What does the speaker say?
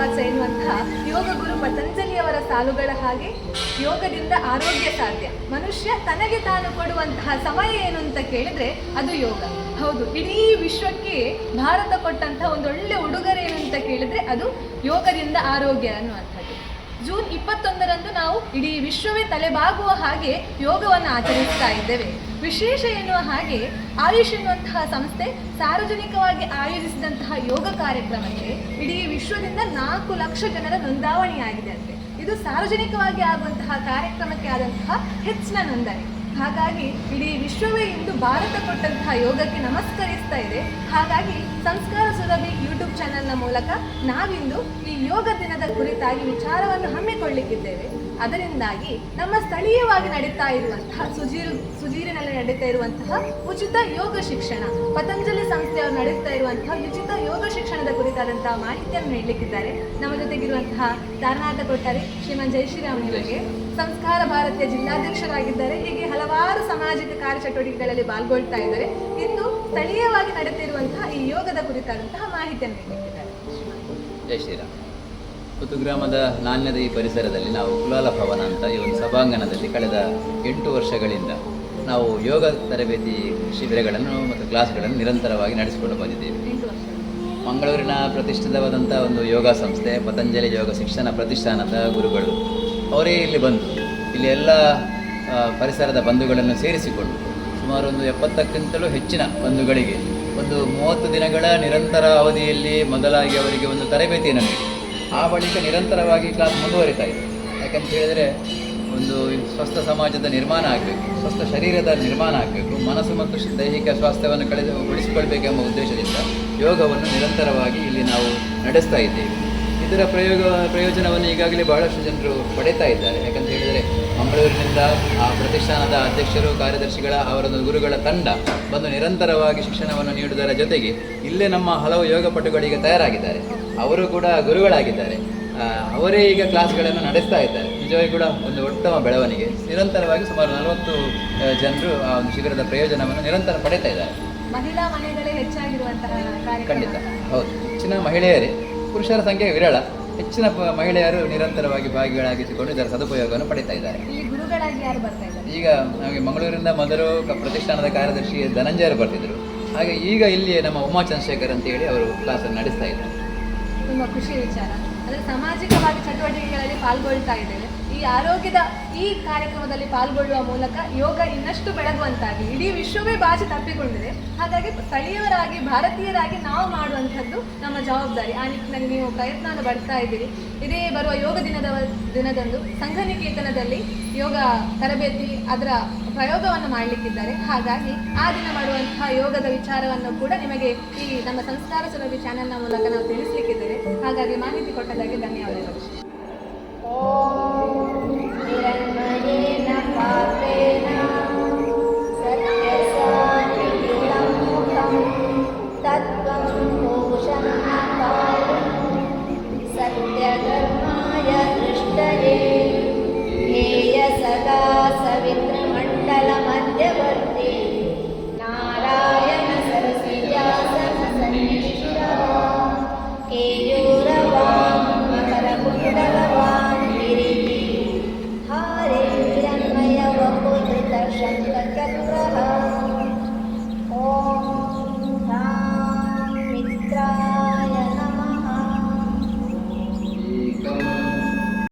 ಉವಾಚ ಎನ್ನುವಂತಹ ಯೋಗ ಗುರು ಪತಂಜಲಿಯವರ ಸಾಲುಗಳ ಹಾಗೆ ಯೋಗದಿಂದ ಆರೋಗ್ಯ ಸಾಧ್ಯ. ಮನುಷ್ಯ ತನಗೆ ತಾನು ಕೊಡುವಂತಹ ಸಮಯ ಏನು ಅಂತ ಕೇಳಿದ್ರೆ ಅದು ಯೋಗ. ಹೌದು, ಇಡೀ ವಿಶ್ವಕ್ಕೆ ಭಾರತ ಕೊಟ್ಟಂತಹ ಒಂದೊಳ್ಳೆ ಉಡುಗೊರೆ ಏನು ಅಂತ ಕೇಳಿದ್ರೆ ಅದು ಯೋಗದಿಂದ ಆರೋಗ್ಯ ಅನ್ನುವಂಥದ್ದು. ಜೂನ್ 21ರಂದು ನಾವು ಇಡೀ ವಿಶ್ವವೇ ತಲೆಬಾಗುವ ಹಾಗೆ ಯೋಗವನ್ನು ಆಚರಿಸ್ತಾ ಇದ್ದೇವೆ. ವಿಶೇಷ ಎನ್ನುವ ಹಾಗೆ ಆಯುಷ್ ಎನ್ನುವಂತಹ ಸಂಸ್ಥೆ ಸಾರ್ವಜನಿಕವಾಗಿ ಆಯೋಜಿಸಿದಂತಹ ಯೋಗ ಕಾರ್ಯಕ್ರಮಕ್ಕೆ ಇಡೀ ವಿಶ್ವದಿಂದ 4 ಲಕ್ಷ ಜನರ ನೋಂದಾವಣಿಯಾಗಿದೆ ಅಂತೆ. ಇದು ಸಾರ್ವಜನಿಕವಾಗಿ ಆಗುವಂತಹ ಕಾರ್ಯಕ್ರಮಕ್ಕೆ ಆದಂತಹ ಹೆಚ್ಚಿನ ನೋಂದಣಿ. ಹಾಗಾಗಿ ಇಡೀ ವಿಶ್ವವೇ ಇಂದು ಭಾರತ ಕೊಟ್ಟಂತಹ ಯೋಗಕ್ಕೆ ನಮಸ್ಕರಿಸ್ತಾ ಇದೆ. ಹಾಗಾಗಿ ಸಂಸ್ಕಾರ ಸುರಭಿ ಯೂಟ್ಯೂಬ್ ಚಾನೆಲ್ನ ಮೂಲಕ ನಾವಿಂದು ಈ ಯೋಗ ದಿನದ ಕುರಿತಾಗಿ ವಿಚಾರವನ್ನು ಹಮ್ಮಿಕೊಳ್ಳಿಕ್ಕಿದ್ದೇವೆ. ಅದರಿಂದಾಗಿ ನಮ್ಮ ಸ್ಥಳೀಯವಾಗಿ ನಡೀತಾ ಇರುವಂತಹ ಸುಜೀರಿನಲ್ಲಿ ನಡೀತಾ ಇರುವಂತಹ ಉಚಿತ ಯೋಗ ಶಿಕ್ಷಣ, ಪತಂಜಲಿ ಸಂಸ್ಥೆಯವರು ನಡೆಸ್ತಾ ಇರುವಂತಹ ಉಚಿತ ಯೋಗ ಶಿಕ್ಷಣದ ಕುರಿತಾದಂತಹ ಮಾಹಿತಿಯನ್ನು ನೀಡಲಿಕ್ಕಿದ್ದಾರೆ. ನಮ್ಮ ಜೊತೆಗಿರುವಂತಹ ದಾರನಾಥ ಕೊಟ್ಟಾರಿ ಶ್ರೀಮಾನ್ ಜಯಶ್ರೀರಾಮ್ ಇವರಿಗೆ ಸಂಸ್ಕಾರ ಭಾರತೀಯ ಜಿಲ್ಲಾಧ್ಯಕ್ಷರಾಗಿದ್ದಾರೆ. ಹೀಗೆ ಹಲವಾರು ಸಾಮಾಜಿಕ ಕಾರ್ಯಚಟುವಟಿಕೆಗಳಲ್ಲಿ ಪಾಲ್ಗೊಳ್ತಾ ಇದ್ದಾರೆ. ಇಂದು ಸ್ಥಳೀಯವಾಗಿ ನಡೆಯುತ್ತಿರುವಂತಹ ಈ ಯೋಗದ ಕುರಿತಾದಂತಹ ಮಾಹಿತಿಯನ್ನು ನೀಡಲಿಕ್ಕಿದ್ದಾರೆ. ಜೈ ಶ್ರೀರಾಮ್. ಪುತ್ತು ಗ್ರಾಮದ ನಾಣ್ಯದ ಈ ಪರಿಸರದಲ್ಲಿ ನಾವು ಕುಲಾಲ ಭವನ ಅಂತ ಈ ಒಂದು ಸಭಾಂಗಣದಲ್ಲಿ ಕಳೆದ 8 ವರ್ಷಗಳಿಂದ ನಾವು ಯೋಗ ತರಬೇತಿ ಶಿಬಿರಗಳನ್ನು ಮತ್ತು ಕ್ಲಾಸ್ಗಳನ್ನು ನಿರಂತರವಾಗಿ ನಡೆಸಿಕೊಂಡು ಬಂದಿದ್ದೇವೆ. ಮಂಗಳೂರಿನ ಪ್ರತಿಷ್ಠಿತವಾದಂಥ ಒಂದು ಯೋಗ ಸಂಸ್ಥೆ ಪತಂಜಲಿ ಯೋಗ ಶಿಕ್ಷಣ ಪ್ರತಿಷ್ಠಾನದ ಗುರುಗಳು ಅವರೇ ಇಲ್ಲಿ ಬಂದು ಇಲ್ಲಿ ಎಲ್ಲ ಪರಿಸರದ ಬಂಧುಗಳನ್ನು ಸೇರಿಸಿಕೊಂಡು ಸುಮಾರು ಒಂದು 70ಕ್ಕಿಂತಲೂ ಹೆಚ್ಚಿನ ಬಂಧುಗಳಿಗೆ ಒಂದು 30 ದಿನಗಳ ನಿರಂತರ ಅವಧಿಯಲ್ಲಿ ಮೊದಲಾಗಿ ಅವರಿಗೆ ಒಂದು ತರಬೇತಿಯನ್ನು ನೀಡಿ ಆ ಬಳಿಕ ನಿರಂತರವಾಗಿ ಕ್ಲಾಸ್ ಮುಂದುವರಿತಾ ಇದೆ. ಯಾಕಂತ ಹೇಳಿದರೆ ಒಂದು ಸ್ವಸ್ಥ ಸಮಾಜದ ನಿರ್ಮಾಣ ಆಗಬೇಕು, ಸ್ವಸ್ಥ ಶರೀರದ ನಿರ್ಮಾಣ ಆಗಬೇಕು, ಮನಸ್ಸು ಮತ್ತು ದೈಹಿಕ ಸ್ವಾಸ್ಥ್ಯವನ್ನು ಉಳಿಸಿಕೊಳ್ಬೇಕೆಂಬ ಉದ್ದೇಶದಿಂದ ಯೋಗವನ್ನು ನಿರಂತರವಾಗಿ ಇಲ್ಲಿ ನಾವು ನಡೆಸ್ತಾ ಇದ್ದೇವೆ. ಇದರ ಪ್ರಯೋಜನವನ್ನು ಈಗಾಗಲೇ ಬಹಳಷ್ಟು ಜನರು ಪಡೀತಾ ಇದ್ದಾರೆ. ಯಾಕಂತ ಹೇಳಿದರೆ ಮಂಗಳೂರಿನಿಂದ ಆ ಪ್ರತಿಷ್ಠಾನದ ಅಧ್ಯಕ್ಷರು, ಕಾರ್ಯದರ್ಶಿಗಳ ಅವರದ್ದು ಗುರುಗಳ ತಂಡ ಬಂದು ನಿರಂತರವಾಗಿ ಶಿಕ್ಷಣವನ್ನು ನೀಡುವುದರ ಜೊತೆಗೆ ಇಲ್ಲೇ ನಮ್ಮ ಹಲವು ಯೋಗಪಟುಗಳಿಗೆ ತಯಾರಾಗಿದ್ದಾರೆ. ಅವರು ಕೂಡ ಗುರುಗಳಾಗಿದ್ದಾರೆ. ಅವರೇ ಈಗ ಕ್ಲಾಸ್ಗಳನ್ನು ನಡೆಸ್ತಾ ಇದ್ದಾರೆ. ನಿಜವಾಗಿ ಕೂಡ ಒಂದು ಉತ್ತಮ ಬೆಳವಣಿಗೆ. ನಿರಂತರವಾಗಿ ಸುಮಾರು 40 ಜನರು ಆ ಒಂದು ಶಿಬಿರದ ಪ್ರಯೋಜನವನ್ನು ನಿರಂತರ ಪಡೀತಾ ಇದ್ದಾರೆ. ಮಹಿಳಾ ಮನೆಗಳೇ ಹೆಚ್ಚಾಗಿರುವಂತಹ ಖಂಡಿತ ಹೌದು. ಹೆಚ್ಚಿನ ಮಹಿಳೆಯರೇ, ಪುರುಷರ ಸಂಖ್ಯೆ ವಿರಳ. ಹೆಚ್ಚಿನ ಮಹಿಳೆಯರು ನಿರಂತರವಾಗಿ ಭಾಗಿಗಳಾಗಿಸಿಕೊಂಡು ಇದರ ಸದುಪಯೋಗವನ್ನು ಪಡೀತಾ ಇದ್ದಾರೆ. ಗುರುಗಳಾಗಿ ಯಾರು ಬರ್ತಾ ಇದ್ದಾರೆ? ಈಗ ನಮಗೆ ಮಂಗಳೂರಿನಿಂದ ಮೊದಲು ಪ್ರತಿಷ್ಠಾನದ ಕಾರ್ಯದರ್ಶಿ ಧನಂಜಯರು ಬರ್ತಿದ್ರು. ಹಾಗೆ ಈಗ ಇಲ್ಲಿ ನಮ್ಮ ಉಮಾ ಚಂದ್ರಶೇಖರ್ ಅಂತ ಹೇಳಿ ಅವರು ಕ್ಲಾಸನ್ನು ನಡೆಸ್ತಾ ಇದ್ದಾರೆ. ತುಂಬ ಖುಷಿಯ ವಿಚಾರ. ಅಂದರೆ ಸಾಮಾಜಿಕವಾಗಿ ಚಟುವಟಿಕೆಗಳಲ್ಲಿ ಪಾಲ್ಗೊಳ್ತಾ ಇದ್ದೇವೆ. ಈ ಆರೋಗ್ಯದ ಈ ಕಾರ್ಯಕ್ರಮದಲ್ಲಿ ಪಾಲ್ಗೊಳ್ಳುವ ಮೂಲಕ ಯೋಗ ಇನ್ನಷ್ಟು ಬೆಳಗುವಂತಾಗಿ ಇಡೀ ವಿಶ್ವವೇ ಬಾಚಿ ತಪ್ಪಿಕೊಂಡಿದೆ. ಹಾಗಾಗಿ ಸ್ಥಳೀಯರಾಗಿ ಭಾರತೀಯರಾಗಿ ನಾವು ಮಾಡುವಂಥದ್ದು ನಮ್ಮ ಜವಾಬ್ದಾರಿ. ಆ ನಿಟ್ಟಿನಲ್ಲಿ ನೀವು ಪ್ರಯತ್ನ ಬರ್ತಾ ಇದ್ದೀರಿ. ಇದೇ ಬರುವ ಯೋಗ ದಿನದಂದು ಸಂಘನಿಕೇತನದಲ್ಲಿ ಯೋಗ ತರಬೇತಿ ಅದರ ಪ್ರಯೋಗವನ್ನು ಮಾಡಲಿಕ್ಕಿದ್ದಾರೆ. ಹಾಗಾಗಿ ಆ ದಿನ ಮಾಡುವಂತಹ ಯೋಗದ ವಿಚಾರವನ್ನು ಕೂಡ ನಿಮಗೆ ಈ ನಮ್ಮ ಸಂಸ್ಕಾರ ಸುರಭಿ ಚಾನೆಲ್ನ ಮೂಲಕ ನಾವು ತಿಳಿಸ್ಲಿಕ್ಕಿದ್ದೇವೆ. ಹಾಗಾಗಿ ಮಾಹಿತಿ ಕೊಟ್ಟದಾಗಿ ಧನ್ಯವಾದಗಳು.